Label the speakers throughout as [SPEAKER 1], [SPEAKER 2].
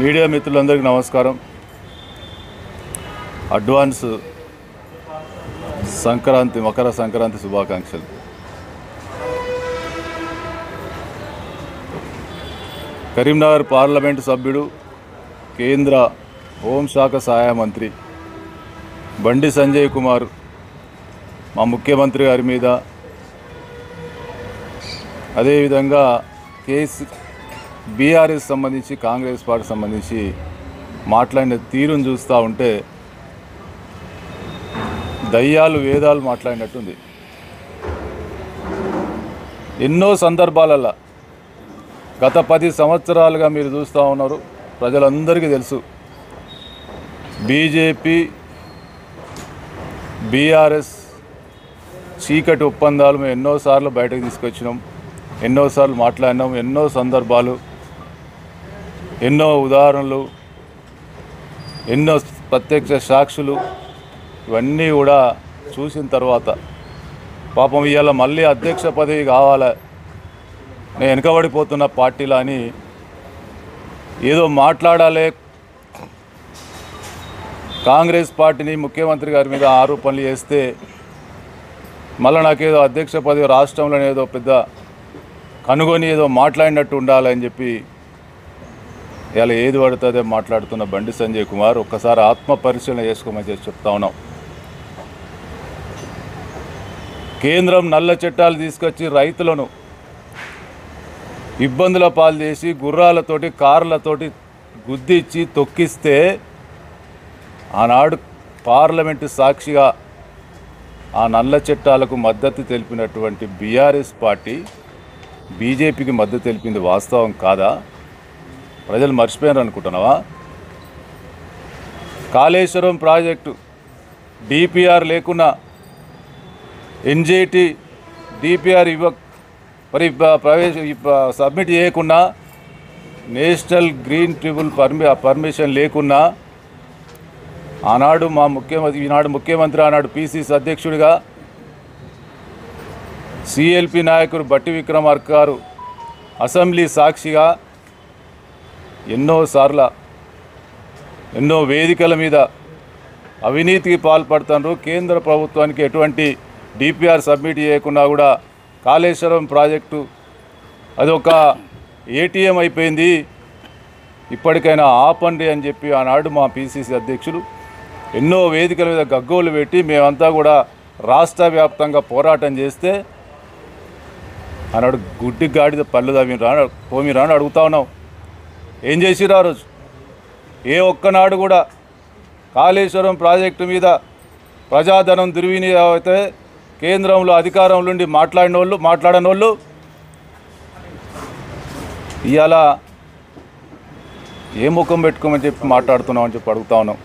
[SPEAKER 1] Media మిత్రులందరికీ నమస్కారం. Advance Makar Sankranti శుభాకాంక్షలు. కరీంనగర్ పార్లమెంటు సభ్యుడు, కేంద్ర హోంశాఖ సహాయ మంత్రి బండి సంజయ్ కుమార్ మా ముఖ్యమంత్రి గారి మీద, అదేవిధంగా బీఆర్ఎస్ సంబంధించి, కాంగ్రెస్ పార్టీ సంబంధించి మాట్లాడిన తీరును చూస్తూ ఉంటే దయ్యాలు వేదాలు మాట్లాడినట్టుంది. ఎన్నో సందర్భాలలో గత 10 సంవత్సరాలుగా మీరు చూస్తూ ఉన్నారు, ప్రజలందరికీ తెలుసు. బీజేపీ బీఆర్ఎస్ చీకటి ఒప్పందాలు మేము ఎన్నోసార్లు బయటకు తీసుకొచ్చినాం, ఎన్నోసార్లు మాట్లాడినాం. ఎన్నో సందర్భాలు, ఎన్నో ఉదాహరణలు, ఎన్నో ప్రత్యక్ష సాక్షులు, ఇవన్నీ కూడా చూసిన తర్వాత పాపం ఇవాళ మళ్ళీ అధ్యక్ష పదవి కావాలా, నేను వెనకబడిపోతున్న పార్టీలో అని ఏదో మాట్లాడాలి, కాంగ్రెస్ పార్టీని ముఖ్యమంత్రి గారి మీద ఆరోపణలు చేస్తే మళ్ళీ నాకేదో అధ్యక్ష పదవి రాష్ట్రంలో ఏదో పెద్ద కనుగొని ఏదో మాట్లాడినట్టు ఉండాలని చెప్పి ఇలా ఏది పడుతుందో మాట్లాడుతున్న బండి సంజయ్ కుమార్ ఒక్కసారి ఆత్మ పరిశీలన చేసుకోమని చెప్తా ఉన్నాం. కేంద్రం నల్ల చట్టాలు తీసుకొచ్చి రైతులను ఇబ్బందుల పాలు చేసి గుర్రాలతోటి, కార్లతోటి గుద్దిచ్చి తొక్కిస్తే ఆనాడు పార్లమెంటు సాక్షిగా ఆ నల్ల చట్టాలకు మద్దతు తెలిపినటువంటి బీఆర్ఎస్ పార్టీ బీజేపీకి మద్దతు తెలిపింది వాస్తవం కాదా? ప్రజలు మర్చిపోయారు అనుకుంటున్నావా? కాళేశ్వరం ప్రాజెక్టు డిపిఆర్ లేకున్నా, ఎన్జేటీ డిపిఆర్ సబ్మిట్ చేయకున్నా, నేషనల్ గ్రీన్ ట్రిబ్యునల్ పర్మిషన్ లేకున్నా ఈనాడు ముఖ్యమంత్రి ఆనాడు పిసిసి అధ్యక్షుడిగా సిఎల్పి నాయకుడు బట్టి విక్రమార్క గారు అసెంబ్లీ సాక్షిగా ఎన్నోసార్లు ఎన్నో వేదికల మీద అవినీతికి పాల్పడుతున్నారు. కేంద్ర ప్రభుత్వానికి ఎటువంటి డిపిఆర్ సబ్మిట్ చేయకుండా కూడా కాళేశ్వరం ప్రాజెక్టు అదొక ఏటీఎం అయిపోయింది, ఇప్పటికైనా ఆపండి అని చెప్పి ఆనాడు మా పిసిసి అధ్యక్షులు ఎన్నో వేదికల మీద గగ్గోలు పెట్టి మేమంతా కూడా రాష్ట్ర వ్యాప్తంగా పోరాటం చేస్తే ఆనాడు గుడ్డి గాడిద పళ్ళు పోమిరా అని అడుగుతా ఉన్నాం. ఏం చేసిరు ఆ రోజు? ఏ ఒక్కనాడు కూడా కాళేశ్వరం ప్రాజెక్టు మీద ప్రజాధనం దుర్వినియోగం అయితే కేంద్రంలో అధికారంలో ఉండి మాట్లాడని వాళ్ళు ఇవాళ ఏ ముఖం పెట్టుకోమని చెప్పి మాట్లాడుతున్నామని చెప్పి అడుగుతా ఉన్నాం.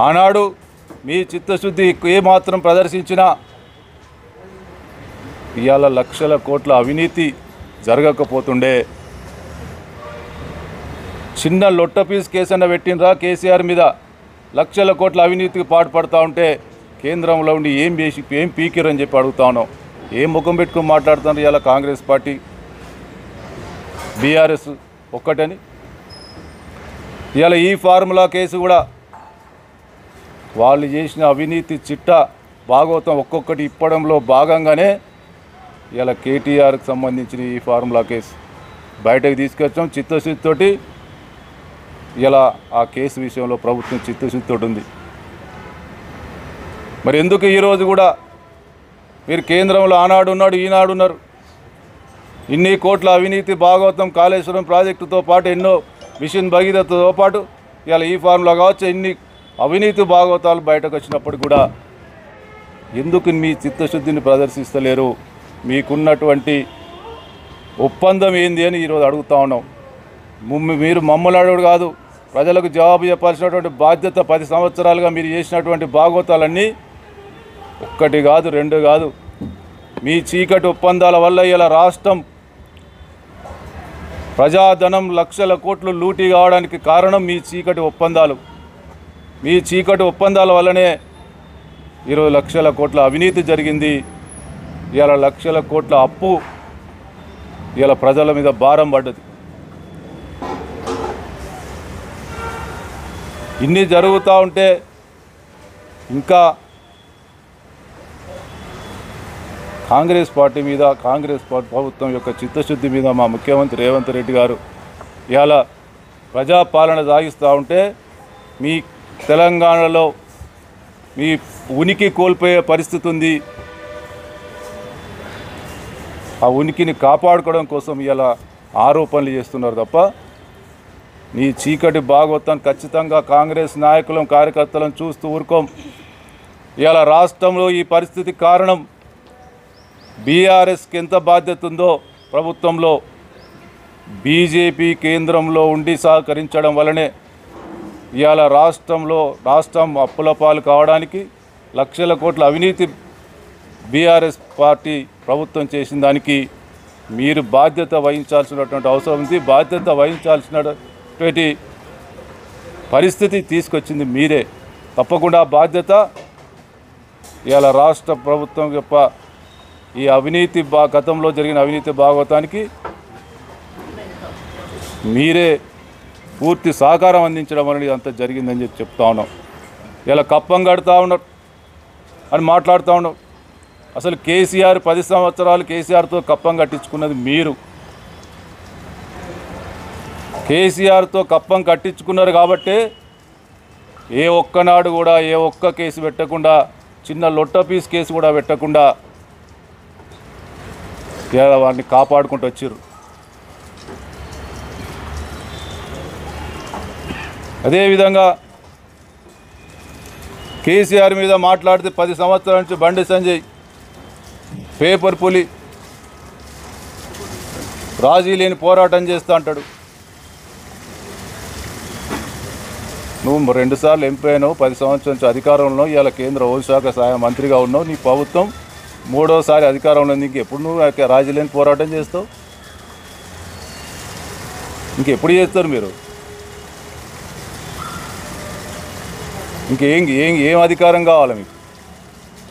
[SPEAKER 1] ఆనాడు మీ చిత్తశుద్ధి ఏమాత్రం ప్రదర్శించినా ఇవాళ లక్షల కోట్ల అవినీతి జరగకపోతుండే. చిన్న లొట్టపీస్ కేసన్న పెట్టినరా కేసీఆర్ మీద? లక్షల కోట్ల అవినీతికి పాటుపడతా ఉంటే కేంద్రంలో ఉండి ఏం పీకిరని చెప్పి అడుగుతా ఉన్నాం. ఏం ముఖం పెట్టుకుని మాట్లాడుతున్నారు ఇవాళ కాంగ్రెస్ పార్టీ బీఆర్ఎస్ ఒక్కటని? ఇవాళ ఈ ఫార్ములా కేసు కూడా వాళ్ళు చేసిన అవినీతి చిట్టా భాగవతం ఒక్కొక్కటి ఇప్పడంలో భాగంగానే ఇలా కేటీఆర్కి సంబంధించిన ఈ ఫార్ములా కేసు బయటకు తీసుకొచ్చాం. చిత్తశుద్ధితోటి ఇలా ఆ కేసు విషయంలో ప్రభుత్వం చిత్తశుద్ధితోటి ఉంది. మరి ఎందుకు ఈరోజు కూడా మీరు కేంద్రంలో ఆనాడు ఉన్నాడు, ఈనాడు ఉన్నారు, ఇన్ని కోట్ల అవినీతి భాగవతం కాళేశ్వరం ప్రాజెక్టుతో పాటు ఎన్నో మిషన్ భగీరథతో పాటు ఇలా ఈ ఫార్ములా కావచ్చు, ఎన్ని అవినీతి భాగవతాలు బయటకు వచ్చినప్పుడు కూడా ఎందుకు మీ చిత్తశుద్ధిని ప్రదర్శిస్తలేరు? మీకున్నటువంటి ఒప్పందం ఏంది అని ఈరోజు అడుగుతా ఉన్నాం. మీరు మమ్మల్ని అడుగుడు కాదు, ప్రజలకు జవాబు చెప్పాల్సినటువంటి బాధ్యత 10 సంవత్సరాలుగా మీరు చేసినటువంటి భాగవతాలన్నీ ఒక్కటి కాదు, 2 కాదు. మీ చీకటి ఒప్పందాల వల్ల ఇలా రాష్ట్రం ప్రజాధనం లక్షల కోట్లు లూటీ కావడానికి కారణం మీ చీకటి ఒప్పందాలు. మీ చీకటి ఒప్పందాల వల్లనే ఈరోజు లక్షల కోట్ల అవినీతి జరిగింది. ఇలా లక్షల కోట్ల అప్పు ఇలా ప్రజల మీద భారం పడ్డది. ఇన్ని జరుగుతూ ఉంటే ఇంకా కాంగ్రెస్ పార్టీ మీద, కాంగ్రెస్ ప్రభుత్వం యొక్క చిత్తశుద్ధి మీద మా ముఖ్యమంత్రి రేవంత్ రెడ్డి గారు ఇవాళ ప్రజాపాలన సాగిస్తూ ఉంటే మీ తెలంగాణలో మీ ఉనికి కోల్పోయే పరిస్థితి ఉంది. ఆ ఉనికిని కాపాడుకోవడం కోసం ఇలా ఆరోపణలు చేస్తున్నారు తప్ప నీ చీకటి భాగవతం ఖచ్చితంగా కాంగ్రెస్ నాయకులను, కార్యకర్తలను చూస్తూ ఊరుకోం. ఇవాళ రాష్ట్రంలో ఈ పరిస్థితికి కారణం బీఆర్ఎస్కి ఎంత బాధ్యత ఉందో ప్రభుత్వంలో బీజేపీ కేంద్రంలో ఉండి సహకరించడం వల్లనే ఇవాళ రాష్ట్రం అప్పుల పాలు కావడానికి లక్షల కోట్ల అవినీతి బీఆర్ఎస్ పార్టీ ప్రభుత్వం చేసిన దానికి మీరు బాధ్యత వహించాల్సినటువంటి అవసరం ఉంది. బాధ్యత వహించాల్సినటువంటి పరిస్థితి తీసుకొచ్చింది మీరే. తప్పకుండా బాధ్యత ఇవాళ రాష్ట్ర ప్రభుత్వం యొక్క ఈ అవినీతి గతంలో జరిగిన అవినీతి భాగవతానికి మీరే పూర్తి సహకారం అందించడం అనేది అంత జరిగిందని చెప్పి చెప్తా ఉన్నాం. ఇలా కప్పం కడతా ఉన్నారు అని మాట్లాడుతూ ఉన్నాం. అసలు కేసీఆర్ 10 సంవత్సరాలు కేసీఆర్తో కప్పం కట్టించుకున్నది మీరు. కేసీఆర్తో కప్పం కట్టించుకున్నారు కాబట్టి ఏ ఒక్కనాడు కూడా ఏ ఒక్క కేసు పెట్టకుండా, చిన్న లొట్ట పీస్ కేసు కూడా పెట్టకుండా వాడిని కాపాడుకుంటూ వచ్చారు. అదేవిధంగా కేసీఆర్ మీద మాట్లాడితే 10 సంవత్సరాల నుంచి బండి సంజయ్ పేపర్ పులి రాజీ లేని పోరాటం చేస్తూ అంటాడు. నువ్వు 2 సార్లు ఎంపీ అయినావు, 10 సంవత్సరాల నుంచి అధికారంలో ఇవాళ కేంద్ర హోంశాఖ సహాయ మంత్రిగా ఉన్నావు. నీ ప్రభుత్వం 3వసారి అధికారంలో ఉంది. ఇంకెప్పుడు నువ్వు రాజీ లేని పోరాటం చేస్తావు? ఇంకెప్పుడు చేస్తారు మీరు? ఏం అధికారం కావాలి మీకు?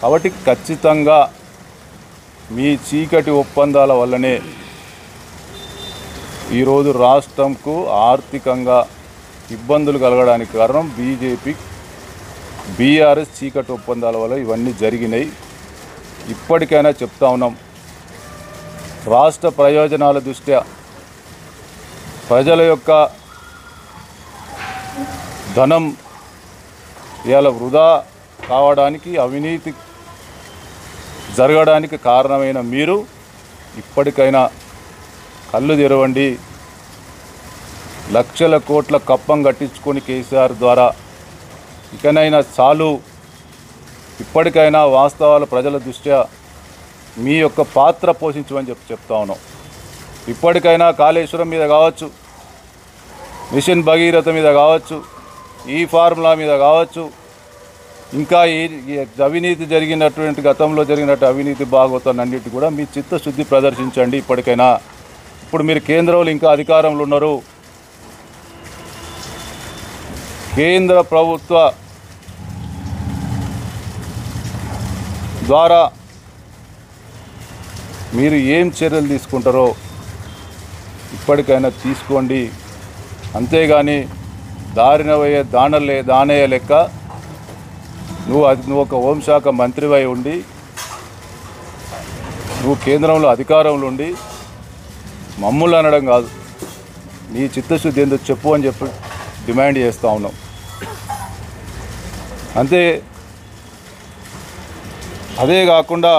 [SPEAKER 1] కాబట్టి ఖచ్చితంగా మీ చీకటి ఒప్పందాల వల్లనే ఈరోజు రాష్ట్రంకు ఆర్థికంగా ఇబ్బందులు కలగడానికి కారణం బీజేపీ, బీఆర్ఎస్ చీకటి ఒప్పందాల వల్ల ఇవన్నీ జరిగినాయి. ఇప్పటికైనా చెప్తా ఉన్నాం, రాష్ట్ర ప్రయోజనాల దృష్ట్యా ప్రజల యొక్క ధనం ఇవాళ వృధా కావడానికి, అవినీతి జరగడానికి కారణమైన మీరు ఇప్పటికైనా కళ్ళు తెరవండి. లక్షల కోట్ల కప్పం కట్టించుకొని కేసీఆర్ ద్వారా ఇకనైనా చాలు. ఇప్పటికైనా వాస్తవాల ప్రజల దృష్ట్యా మీ యొక్క పాత్ర పోషించమని చెప్తా ఉన్నాం. ఇప్పటికైనా కాళేశ్వరం మీద కావచ్చు, మిషన్ భగీరథ మీద కావచ్చు, ఈ ఫార్ములా మీద కావచ్చు, ఇంకా ఈ అవినీతి జరిగినటువంటి గతంలో జరిగినట్టు అవినీతి భాగవతాన్ని అన్నిటి కూడా మీ చిత్తశుద్ధి ప్రదర్శించండి. ఇప్పటికైనా ఇప్పుడు మీరు కేంద్రంలో ఇంకా అధికారంలో ఉన్నారు. కేంద్ర ప్రభుత్వ ద్వారా మీరు ఏం చర్యలు తీసుకుంటారో ఇప్పటికైనా తీసుకోండి. అంతేగాని దారిన పోయే దానయ్య లెక్క నువ్వు ఒక హోంశాఖ మంత్రివై ఉండి, నువ్వు కేంద్రంలో అధికారంలో ఉండి మమ్ములు అనడం కాదు, నీ చిత్తశుద్ధి ఏందో చెప్పు అని చెప్పి డిమాండ్ చేస్తూ ఉన్నాం. అదే కాకుండా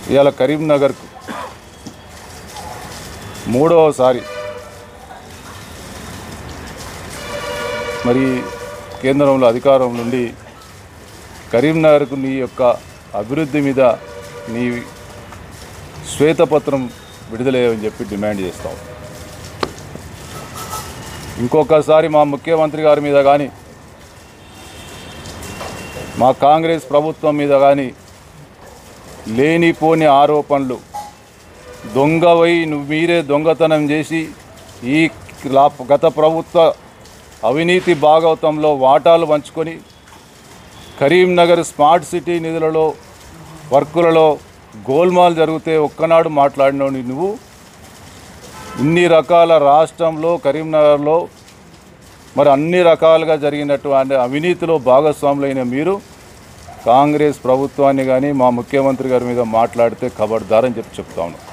[SPEAKER 1] ఇవాళ కరీంనగర్కు 3వసారి మరి కేంద్రంలో అధికారం నుండి కరీంనగర్కు నీ యొక్క అభివృద్ధి మీద నీ శ్వేతపత్రం విడుదలయ్యని చెప్పి డిమాండ్ చేస్తాం. ఇంకొకసారి మా ముఖ్యమంత్రి గారి మీద కానీ, మా కాంగ్రెస్ ప్రభుత్వం మీద కానీ లేనిపోని ఆరోపణలు, దొంగవై మీరే దొంగతనం చేసి ఈ గత ప్రభుత్వ అవినీతి భాగవతంలో వాటాలు పంచుకొని కరీంనగర్ స్మార్ట్ సిటీ నిధులలో వర్కులలో గోల్మాల్ జరిగితే ఒక్కనాడు మాట్లాడినోని నువ్వు ఇన్ని రకాల రాష్ట్రంలో కరీంనగర్లో మరి అన్ని రకాలుగా జరిగినటువంటి అవినీతిలో భాగస్వాములైన మీరు కాంగ్రెస్ ప్రభుత్వాన్ని కానీ మా ముఖ్యమంత్రి గారి మీద మాట్లాడితే ఖబర్దారని చెప్తా ఉన్నాం.